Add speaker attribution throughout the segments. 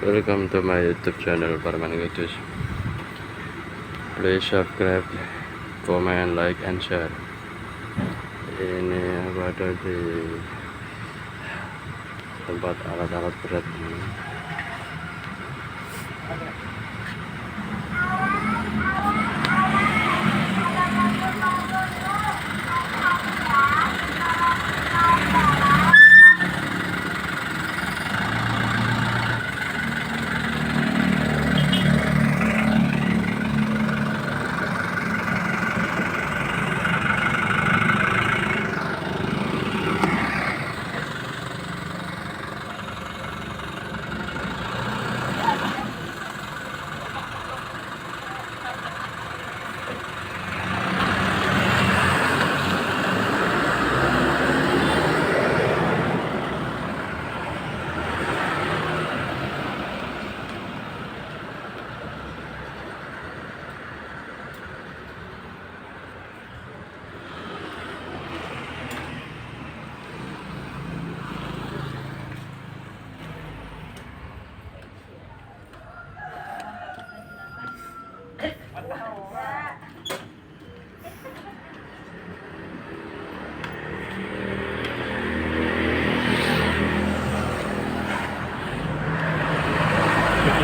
Speaker 1: Welcome to my YouTube channel para Guys. Please subscribe, comment, like, and share. Ini ada di tempat alat-alat berat.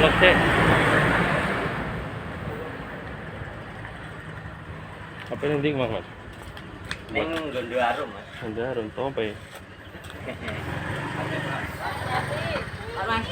Speaker 1: Latte. Apa yang ding Mas?
Speaker 2: Neng gondo arum, Mas.
Speaker 1: Gondo arum to apa ya?
Speaker 2: Mas.